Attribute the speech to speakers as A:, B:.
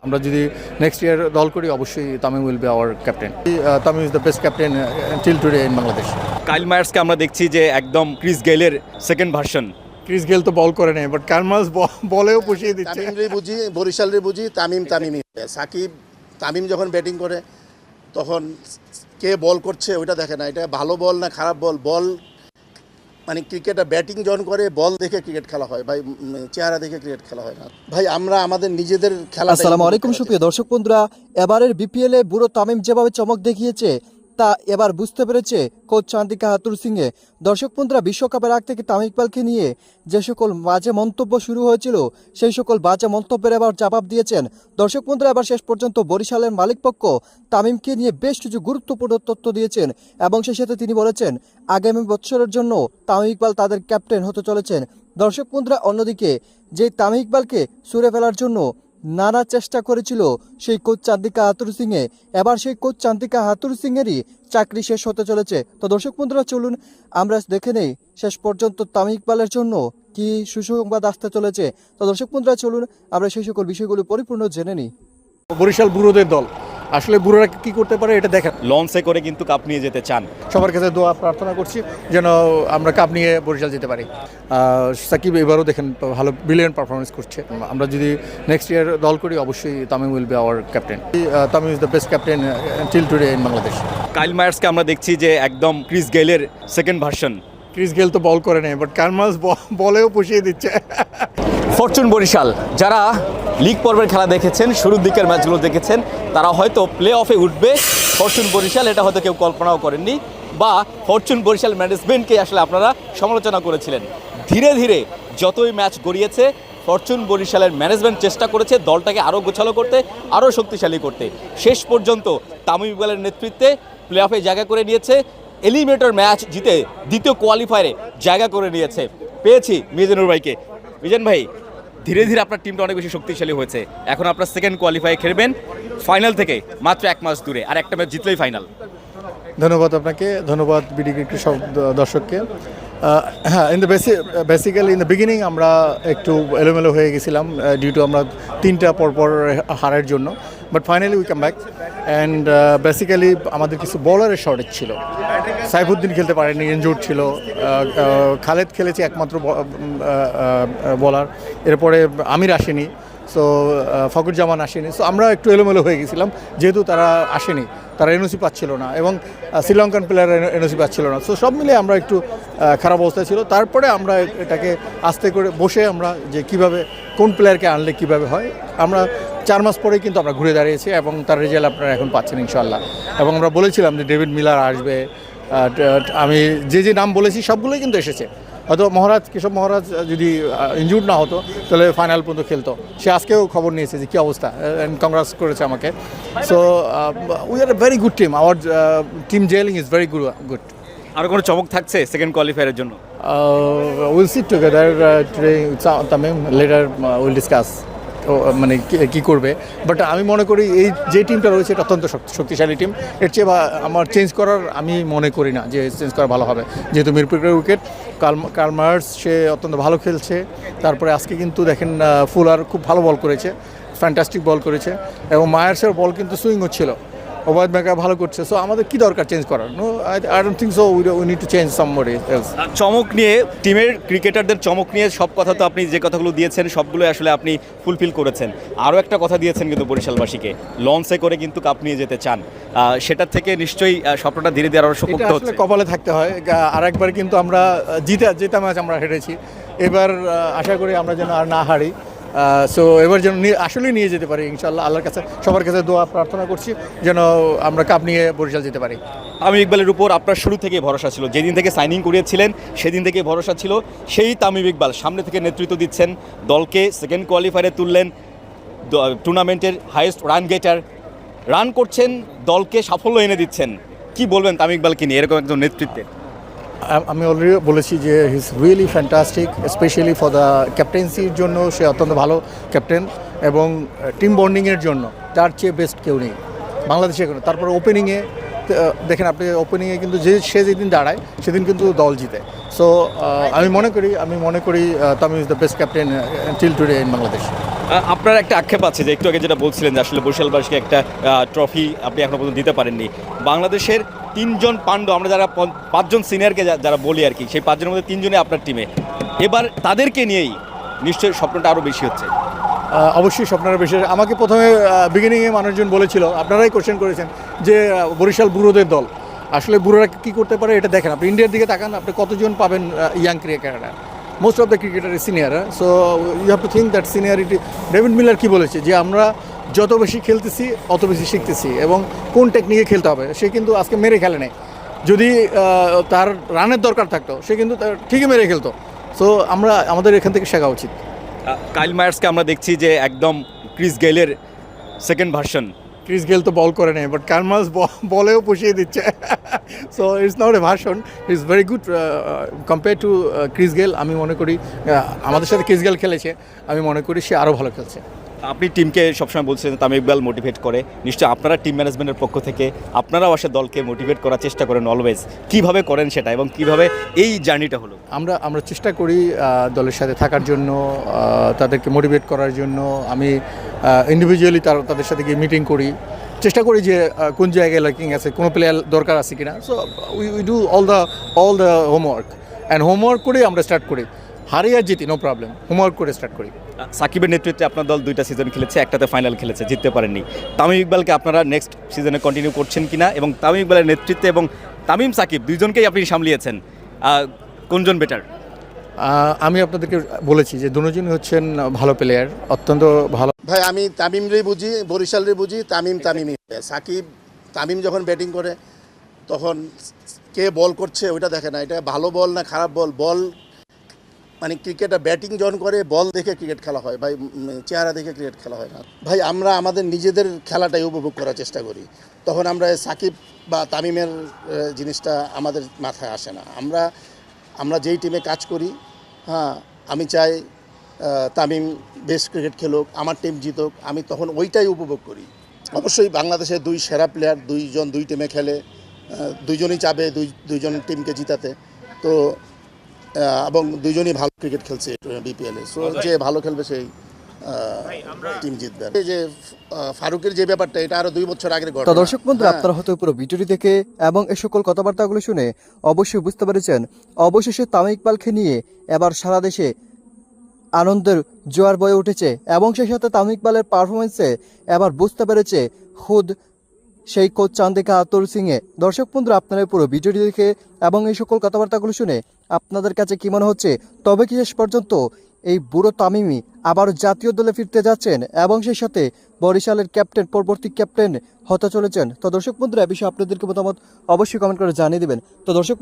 A: আমরা যদি next year দল করি অবশ্যই Tamim will be our captain. Tamim is the best captain till today in Bangladesh.
B: Kyle মায়ার্সকে আমরা দেখছি যে একদম ক্রিস গেইলের সেকেন্ড ভার্সন।
A: ক্রিস গেল তো বল করে নেই, বাট কার্মাস বলেও পুষিয়ে দিচ্ছে।
C: তামিমরে বুঝি, বরিশালরে বুঝি, তামিমই। সাকিব তামিম যখন ব্যাটিং করে তখন কে বল করছে ওইটা দেখে না, এটা ভালো বল না খারাপ বল মানে ক্রিকেটে ব্যাটিং যখন করে বল দেখে ক্রিকেট খেলা হয় ভাই, চেহারা দেখে ক্রিকেট খেলা হয় না ভাই। আমরা আমাদের নিজেদের খেলা।
D: আসসালামু আলাইকুম সুপ্রিয় দর্শক বন্ধুরা, এবারের বিপিএলে বুড়ো তামিম যেভাবে চমক দেখিয়েছে তা এবার বুঝতে পেরেছে কোচ চান্দিকা হাতুর সিংয়ে। দর্শক বন্ধুরা, বিশ্বকাপের আগ থেকে তামিম ইকবালকে নিয়ে যে সকল বাজে মন্তব্য শুরু হয়েছিল সেই সকল বাজে মন্তব্যের এবার জবাব দিয়েছেন দর্শক বন্ধুরা। এবার শেষ পর্যন্ত বরিশালের মালিকপক্ষ তামিমকে নিয়ে বেশ কিছু গুরুত্বপূর্ণ তথ্য দিয়েছেন এবং সেই সাথে তিনি বলেছেন আগামী বছরের জন্য তামিম ইকবাল তাদের ক্যাপ্টেন হতে চলেছেন। দর্শক বন্ধুরা, অন্যদিকে যে তামিম ইকবালকে ছুড়ে ফেলার জন্য নানা চেষ্টা করেছিল সেই কোচ চান্দিকা হাতুর সিংয়ে, এবার সেই কোচ চান্দিকা হাতুর সিংয়েরই চাকরি শেষ হতে চলেছে। তো দর্শক বন্ধুরা, চলুন আমরা দেখে নেই শেষ পর্যন্ত তামিম ইকবালের জন্য কি সুসংবাদ আসতে চলেছে। তো দর্শক বন্ধুরা, চলুন আমরা সেই সকল বিষয়গুলো পরিপূর্ণ জেনে নিই।
A: বরিশাল বুড়োদের দল, আসলে বুড়োরা কি করতে পারে এটা দেখেন।
B: লঞ্চে করে কিন্তু কাপ নিয়ে যেতে চান।
A: সবার কাছে দোয়া প্রার্থনা করছি যেন আমরা কাপ নিয়ে বরিশাল যেতে পারি। সাকিব এবারও দেখেন ভালো ব্রিলিয়ান্ট পারফরমেন্স করছে। আমরা যদি নেক্সট ইয়ার দল করি অবশ্যই Tamim will be our captain. Tamim is the best captain till today in Bangladesh.
B: Kyle মায়ার্সকে আমরা দেখছি যে একদম ক্রিস গেইলের সেকেন্ড ভার্সন।
A: ক্রিস গেল তো বল করে নেই, বাট কার্মাস বলেও পুষিয়ে দিচ্ছে।
B: ফরচুন বরিশাল যারা লিগ পর্বের খেলা দেখেছেন, শুরুর দিকের ম্যাচগুলো দেখেছেন, তারা হয়তো প্লে অফে উঠবে ফরচুন বরিশাল, এটা হয়তো কেউ কল্পনাও করেননি, বা ফরচুন বরিশাল ম্যানেজমেন্টকে আসলে আপনারা সমালোচনা করেছিলেন। ধীরে ধীরে যতই ম্যাচ গড়িয়েছে ফরচুন বরিশালের ম্যানেজমেন্ট চেষ্টা করেছে দলটাকে আরও গোছালো করতে, আরও শক্তিশালী করতে। শেষ পর্যন্ত তামিম ইকবালের নেতৃত্বে প্লে অফে জায়গা করে নিয়েছে, এলিমিনেটর ম্যাচ জিতে দ্বিতীয় কোয়ালিফায়ারে জায়গা করে নিয়েছে। পেয়েছি মিজানুর ভাইকে। মিজান ভাই, ধীরে ধীরে আপনার টিমটা অনেক বেশি শক্তিশালী হয়েছে, এখন আপনার সেকেন্ড কোয়ালিফাই খেলবেন, ফাইনাল থেকে মাত্র 1 মাস দূরে, আর একটা ম্যাচ জিতলেই ফাইনাল।
A: ধন্যবাদ আপনাকে, ধন্যবাদ বিডি ক্রিকেট সব দর্শককে। হ্যাঁ, বেসিক্যালি ইন দ্য বিগিনিং আমরা একটু এলোমেলো হয়ে গেছিলাম ডিউ টু আমরা 3টা পরপর হারের জন্য, but finally we come back. And basically আমাদের কিছু বলারের শর্টেজ ছিল। সাইফুদ্দিন খেলতে পারেনি, ইনজুর্ড ছিল। খালেদ খেলেছে একমাত্র বলার, এরপরে আমির আসেনি, সো ফখরুজ্জামান আসেনি। সো আমরা একটু এলোমেলো হয়ে গেছিলাম যেহেতু তারা আসেনি, তারা এনওসি পাচ্ছিল না এবং শ্রীলঙ্কান প্লেয়ার এনওসি পাচ্ছিল না। সো সব মিলে আমরা একটু খারাপ অবস্থায় ছিল। তারপরে আমরা এটাকে আস্তে করে বসে আমরা যে কিভাবে কোন প্লেয়ারকে আনলে কিভাবে হয়, আমরা 4 মাস পরেই কিন্তু আমরা ঘুরে দাঁড়িয়েছি এবং তার রেজাল্ট আপনারা এখন পাচ্ছেন ইনশাআল্লাহ। এবং আমরা বলেছিলাম যে ডেভিড মিলার আসবে, আমি যে নাম বলেছি সবগুলোই কিন্তু এসেছে। হয়তো কেশব মহারাজ যদি ইনজুর্ড না হতো তাহলে ফাইনাল পর্যন্ত খেলতো, সে আজকেও খবর নিয়েছে যে কী অবস্থা, অ্যান্ড কংগ্রাস করেছে আমাকে। So we are a very good team, our team gelling is very good.
B: আরও কোনো চমক থাকছে সেকেন্ড কোয়ালিফায়ারের জন্য?
A: Will sit together today Tamim, later will discuss মানে কী করবে। বাট আমি মনে করি এই যে টিমটা রয়েছে এটা অত্যন্ত শক্তিশালী টিম। এর চেয়ে আমার চেঞ্জ করার আমি মনে করি না যে চেঞ্জ করা ভালো হবে, যেহেতু মিরপুরের উইকেট। কার্ল মায়ার্স সে অত্যন্ত ভালো খেলছে। তারপরে আজকে কিন্তু দেখেন ফুলার খুব ভালো বল করেছে, ফ্যান্টাস্টিক বল করেছে, এবং মায়ার্সের বল কিন্তু সুইং হচ্ছিল। ওবায়দ মেকা ভালো করছে। সো আমাদের কি দরকার চেঞ্জ করার? No, I don't think so we need to change somebody else.
B: চমক নিয়ে, টিমের ক্রিকেটারদের চমক নিয়ে সব কথা তো আপনি যে কথাগুলো দিয়েছেন সবগুলো আসলে আপনি ফুলফিল করেছেন। আরও একটা কথা দিয়েছেন কিন্তু বরিশালবাসীকে, লঞ্চে করে কিন্তু কাপ নিয়ে যেতে চান, সেটার থেকে নিশ্চয়ই স্বপ্নটা ধীরে ধীরে আরও শক্ত হচ্ছে।
A: কপালে থাকতে হয়। আর একবার কিন্তু আমরা জেতা ম্যাচ আমরা হেরেছি, এবার আশা করি আমরা যেন আর না হারি। সো এবার যেন আসলেই নিয়ে যেতে পারি ইনশাআল্লাহ। আল্লাহর কাছে সবার কাছে দোয়া প্রার্থনা করছি যেন আমরা কাপ নিয়ে বরিশাল যেতে পারি।
B: তামিম ইকবালের উপর আপনার শুরু থেকে ভরসা ছিল, যেদিন থেকে সাইনিং করিয়েছিলেন সেদিন থেকে ভরসা ছিল। সেই তামিম ইকবাল সামনে থেকে নেতৃত্ব দিচ্ছেন, দলকে সেকেন্ড কোয়ালিফায়ারে তুললেন, টুর্নামেন্টের হাইয়েস্ট রান গেটার, রান করছেন, দলকে সাফল্য এনে দিচ্ছেন। কি বলবেন তামিম ইকবালকে নিয়ে এরকম একজন নেতৃত্বে?
A: আমি অলরেডি বলেছি যে he is really fantastic, specially for the ক্যাপ্টেন্সির জন্য সে অত্যন্ত ভালো ক্যাপ্টেন, এবং টিম বন্ডিংয়ের জন্য তার চেয়ে বেস্ট কেউ নেই বাংলাদেশে এখনো। তারপর ওপেনিংয়ে দেখেন আপনি, ওপেনিংয়ে কিন্তু সে যেদিন দাঁড়ায় সেদিন কিন্তু দল জিতে। সো আমি মনে করি Tamim is the best captain till today in Bangladesh.
B: আপনার একটা আক্ষেপ আছে যে একটু আগে যেটা বলছিলেন যে আসলে বরিশালবাসীকে একটা ট্রফি আপনি এখনো পর্যন্ত দিতে পারেননি। বাংলাদেশের 3জন পাণ্ডব, আমরা যারা 5জন সিনিয়রকে যারা বলি আর কি, সেই 5জনের মধ্যে 3জনই আপনার টিমে। এবার তাদেরকে নিয়েই নিশ্চয়ই স্বপ্নটা আরও বেশি হচ্ছে।
A: অবশ্যই স্বপ্নের বিষয়। আমাকে প্রথমে বিগিনিংয়ে মানুষজন বলেছিল, আপনারাই কোশ্চেন করেছেন যে বরিশাল বুড়োদের দল। আসলে বুড়োরা কী করতে পারে এটা দেখেন। আপনি ইন্ডিয়ার দিকে তাকান, আপনি কতজন পাবেন young cricketer. Most of the cricketer is senior. So you have to think that seniority. David Miller কী বলেছে যে আমরা যত বেশি খেলতেছি অত বেশি শিখতেছি এবং কোন টেকনিকে খেলতে হবে। সে কিন্তু আজকে মেরে খেলে নেই। যদি তার রানের দরকার থাকতো সে কিন্তু ঠিকই মেরে খেলতো। সো আমাদের এখান থেকে শেখা উচিত।
B: কাইল মায়ার্সকে আমরা দেখছি যে একদম ক্রিস গেইলের সেকেন্ড ভার্সন।
A: ক্রিস গেল তো বল করে নেই, বাট কার্মাস বলেও পুষিয়ে দিচ্ছে। So it's not a version, it's very good compare to Chris Gayle. আমি মনে করি আমাদের সাথে ক্রিস গেল খেলেছে, আমি মনে করি সে আরও ভালো খেলছে।
B: আপনি টিমকে সবসময় বলছেন তামিম ইকবাল মোটিভেট করে, নিশ্চয়ই আপনারা টিম ম্যানেজমেন্টের পক্ষ থেকে আপনারাও আসলে দলকে মোটিভেট করার চেষ্টা করেন অলওয়েজ। কিভাবে করেন সেটা এবং কিভাবে এই জার্নিটা হলো?
A: আমরা চেষ্টা করি দলের সাথে থাকার জন্য, তাদেরকে মোটিভেট করার জন্য। আমি ইন্ডিভিজুয়ালি তাদের সাথে গিয়ে মিটিং করি, চেষ্টা করি যে কোন জায়গায় ল্যাকিং আছে, কোনো প্লেয়ার দরকার আছে কিনা। So we do all the homework, and homework করে আমরা স্টার্ট করি। হারি আর জিতি নো প্রবলেম, হোমওয়ার্ক করে স্টার্ট করি।
B: সাকিবের নেতৃত্বে আপনার দল 2টা সিজন খেলেছে, একটাতে ফাইনাল খেলেছে, জিততে পারেননি। তামিম ইকবালকে আপনারা নেক্সট সিজনে কন্টিনিউ করছেন কিনা, এবং তামিম ইকবালের নেতৃত্বে এবং তামিম সাকিব দুইজনকেই আপনি সামলিয়েছেন, কোনজন বেটার?
A: আমি আপনাদেরকে বলেছি যে দুজনই হচ্ছেন ভালো প্লেয়ার, অত্যন্ত ভালো।
C: ভাই আমি তামিমরে বুঝি, বরিশালরে বুঝি, তামিমই। তামিম যখন ব্যাটিং করে তখন কে বল করছে ওইটা দেখে না, এটা ভালো বল না খারাপ বল মানে ক্রিকেটটা ব্যাটিং যখন করে বল দেখে ক্রিকেট খেলা হয় ভাই, চেহারা দেখে ক্রিকেট খেলা হয় না ভাই। আমরা আমাদের নিজেদের খেলাটাই উপভোগ করার চেষ্টা করি, তখন আমরা সাকিব বা তামিমের জিনিসটা আমাদের মাথায় আসে না। আমরা যেই টিমে কাজ করি, হ্যাঁ, আমি চাই তামিম বেস্ট ক্রিকেট খেলুক, আমার টিম জিতুক, আমি তখন ওইটাই উপভোগ করি। অবশ্যই বাংলাদেশের 2 সেরা প্লেয়ার, 2জন 2 টিমে খেলে, দুইজনই চাবে দুইজন টিমকে জিতাতে। তো এবং দুইজনই ভালো ক্রিকেট খেলছে বিপিএলে। সো যে ভালো খেলবে সেই টিম জিতবে। এই যে ফারুকের যে ব্যাপারটা, এটা আরো 2 বছর আগের ঘটনা।
D: তো দর্শক বন্ধুরা, আপনারা হয়তো পুরো ভিডিওটি দেখে এবং এই সকল কথাবার্তাগুলো শুনে অবশ্যই বুঝতে পেরেছেন, অবশেষে তামিম ইকবালকে নিয়ে এবার সারা দেশে আনন্দের জোয়ার বয়ে উঠেছে এবং সেই সাথে তামিম ইকবালের পারফরমেন্সে এবার বুঝতে পেরেছে খুদ সেই কোচ চান্দিকা আতুর সিংয়ে। দর্শক বন্ধুরা, আপনারা পুরো ভিডিওটি দেখে এবং এই সকল কথাবার্তাগুলো শুনে আপনাদের কাছে কি মনে হচ্ছে? তবে কি শেষ পর্যন্ত এই বুড়ো তামিমই আবার জাতীয় দলে ফিরতে যাচ্ছেন এবং সেই সাথে বরিশালের ক্যাপ্টেন, পরবর্তী ক্যাপ্টেন হতে চলেছেন? তো দর্শক বন্ধুরা, এ বিষয়ে আপনাদেরকে মতামত অবশ্যই কমেন্ট করে জানিয়ে দেবেন। তো দর্শক